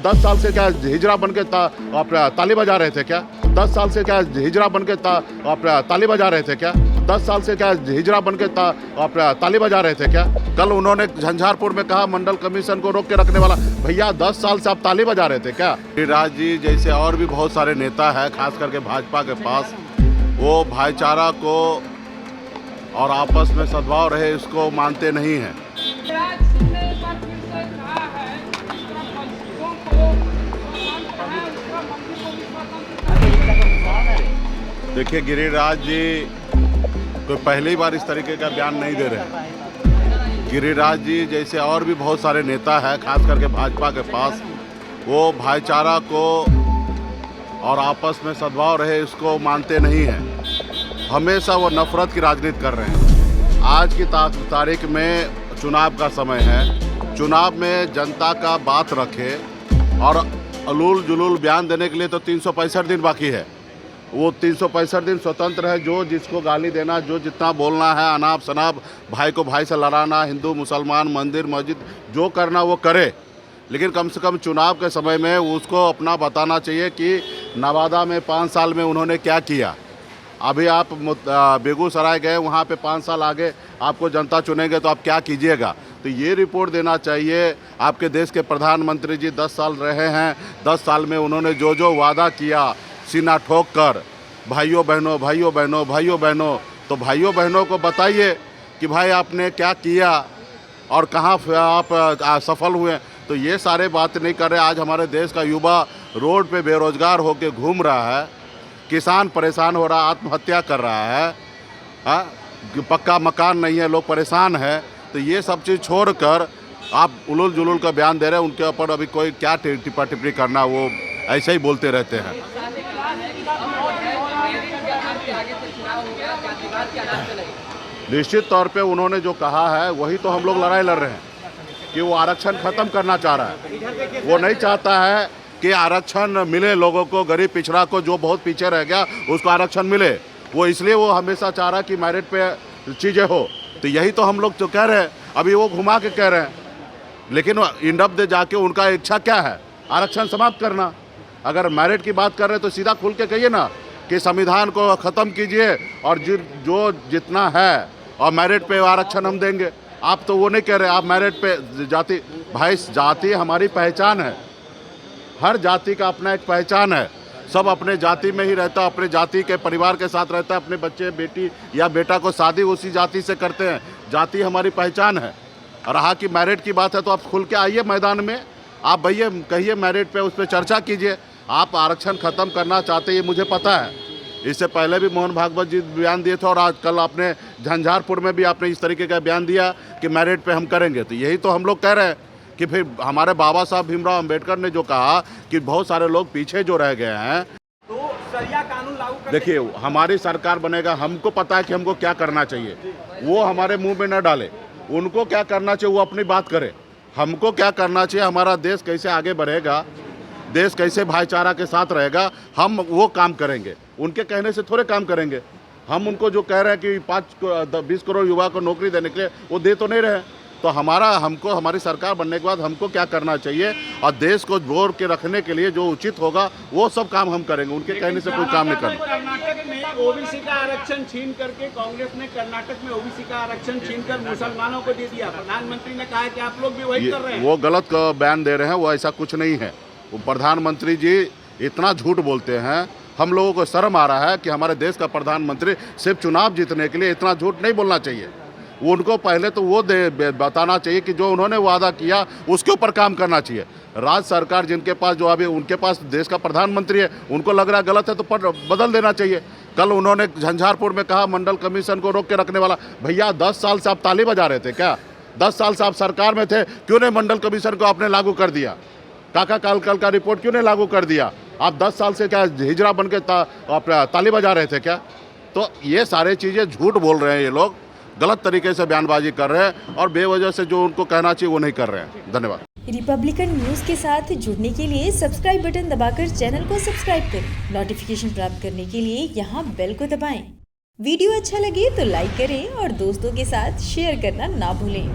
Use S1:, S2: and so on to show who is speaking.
S1: आप 10 साल से क्या हिजड़ा बन के आप ताली बजा रहे थे क्या? 10 साल से क्या हिजड़ा बन के आप ताली बजा रहे थे क्या? 10 साल से क्या हिजड़ा बन के आप ताली बजा रहे थे क्या? कल उन्होंने झंझारपुर में कहा मंडल कमीशन को रोक के रखने वाला। भैया 10 साल से आप ताली बजा रहे थे क्या? गिरिराज जी जैसे और भी बहुत सारे नेता है, खास करके भाजपा के पास, वो भाईचारा को और आपस में सद्भाव रहे इसको मानते नहीं हैं। देखिए गिरिराज जी कोई पहली बार इस तरीके का बयान नहीं दे रहे। गिरिराज जी जैसे और भी बहुत सारे नेता है, खास करके भाजपा के पास, वो भाईचारा को और आपस में सद्भाव रहे इसको मानते नहीं हैं। हमेशा वो नफरत की राजनीति कर रहे हैं। आज की तारीख में चुनाव का समय है। चुनाव में जनता का बात रखे और अलूल जुलूल बयान देने के लिए तो 365 दिन बाकी है। वो 365 दिन स्वतंत्र है। जो जिसको गाली देना, जो जितना बोलना है, अनाप शनाप भाई को भाई से लड़ाना, हिंदू मुसलमान मंदिर मस्जिद जो करना वो करे, लेकिन कम से कम चुनाव के समय में उसको अपना बताना चाहिए कि नवादा में 5 साल में उन्होंने क्या किया। अभी आप बेगूसराय गए, वहाँ पे 5 साल आगे आपको जनता चुनेंगे तो आप क्या कीजिएगा। तो ये रिपोर्ट देना चाहिए। आपके देश के प्रधानमंत्री जी 10 साल रहे हैं। 10 साल में उन्होंने जो जो वादा किया सीना ठोक कर, भाइयों बहनों भाइयों बहनों भाइयों बहनों, तो भाइयों बहनों को बताइए कि भाई आपने क्या किया और कहाँ आप सफल हुए। तो ये सारे बात नहीं कर रहे। आज हमारे देश का युवा रोड पे बेरोजगार होकर घूम रहा है, किसान परेशान हो रहा है, आत्महत्या कर रहा है, पक्का मकान नहीं है, लोग परेशान हैं। तो ये सब चीज़ छोड़कर आप उलूल जुलूल का बयान दे रहे हैं। उनके ऊपर अभी कोई क्या टिप्पा टिप्पणी करना, वो ऐसे ही बोलते रहते हैं। निश्चित तौर पे उन्होंने जो कहा है वही तो हम लोग लड़ाई लड़ रहे हैं कि वो आरक्षण ख़त्म करना चाह रहा है। वो नहीं चाहता है कि आरक्षण मिले लोगों को, गरीब पिछड़ा को, जो बहुत पीछे रह गया उसको आरक्षण मिले। वो इसलिए वो हमेशा चाह रहा कि मेरिट पे चीज़ें हो। तो यही तो हम लोग तो कह रहे हैं। अभी वो घुमा के कह रहे हैं, लेकिन इंडप दे जाके उनका इच्छा क्या है? आरक्षण समाप्त करना। अगर मेरिट की बात कर रहे हैं तो सीधा खुल के कहिए ना कि संविधान को ख़त्म कीजिए और जो जितना है और मेरिट पे आरक्षण हम देंगे। आप तो वो नहीं कह रहे। आप मेरिट पे जाति, भाई जाति हमारी पहचान है। हर जाति का अपना एक पहचान है। सब अपने जाति में ही रहता, अपने जाति के परिवार के साथ रहता है। अपने बच्चे बेटी या बेटा को शादी उसी जाति से करते हैं। जाति हमारी पहचान है। और रहा कि मेरिट की बात है तो आप खुल के आइए मैदान में, आप भैया कहिए मेरिट पे, उस पर चर्चा कीजिए। आप आरक्षण ख़त्म करना चाहते ये मुझे पता है। इससे पहले भी मोहन भागवत जी बयान दिए थे और आज कल आपने झंझारपुर में भी आपने इस तरीके का बयान दिया कि मेरिट पे हम करेंगे। तो यही तो हम लोग कह रहे हैं कि फिर हमारे बाबा साहब भीमराव अंबेडकर ने जो कहा कि बहुत सारे लोग पीछे जो रह गए हैं,
S2: तो सरिया कानून लागू।
S1: देखिए हमारी सरकार बनेगा, हमको पता है कि हमको क्या करना चाहिए। वो हमारे मुंह में न डाले। उनको क्या करना चाहिए वो अपनी बात करे। हमको क्या करना चाहिए, हमारा देश कैसे आगे बढ़ेगा, देश कैसे भाईचारा के साथ रहेगा, हम वो काम करेंगे। उनके कहने से थोड़े काम करेंगे। हम उनको जो कह रहे हैं कि 20 करोड़ युवा को नौकरी देने के लिए, वो दे तो नहीं रहे। तो हमको हमारी सरकार बनने के बाद हमको क्या करना चाहिए और देश को जोड़ के रखने के लिए जो उचित होगा वो सब काम हम करेंगे। उनके कहने से कोई काम नहीं करना।
S2: कर्नाटक में ओबीसी का आरक्षण छीन करके कांग्रेस ने कर्नाटक में ओबीसी का आरक्षण छीन कर मुसलमानों को दे दिया। प्रधानमंत्री ने कहा कि आप लोग भी वही कर रहे हैं।
S1: वो गलत बयान दे रहे हैं। वो ऐसा कुछ नहीं है। वो प्रधानमंत्री जी इतना झूठ बोलते हैं, हम लोगों को शर्म आ रहा है कि हमारे देश का प्रधानमंत्री सिर्फ चुनाव जीतने के लिए इतना झूठ नहीं बोलना चाहिए। उनको पहले तो वो बताना चाहिए कि जो उन्होंने वादा किया उसके ऊपर काम करना चाहिए। राज्य सरकार जिनके पास, जो अभी उनके पास देश का प्रधानमंत्री है, उनको लग रहा है गलत है तो बदल देना चाहिए। कल उन्होंने झंझारपुर में कहा मंडल कमीशन को रोक के रखने वाला। भैया 10 साल से आप ताली बजा रहे थे क्या? 10 साल से आप सरकार में थे, क्यों नहीं मंडल कमीशन को आपने लागू कर दिया? काका काल का रिपोर्ट क्यों नहीं लागू कर दिया? आप 10 साल से क्या हिजड़ा बन के आप ताली बजा रहे थे क्या? तो ये सारे चीज़ें झूठ बोल रहे हैं। ये लोग गलत तरीके से बयानबाजी कर रहे हैं और बेवजह से जो उनको कहना चाहिए वो नहीं कर रहे हैं। धन्यवाद।
S3: रिपब्लिकन न्यूज़ के साथ जुड़ने के लिए सब्सक्राइब बटन दबाकर चैनल को सब्सक्राइब करें। नोटिफिकेशन प्राप्त करने के लिए यहाँ बेल को दबाएं। वीडियो अच्छा लगे तो लाइक करें और दोस्तों के साथ शेयर करना ना भूलें।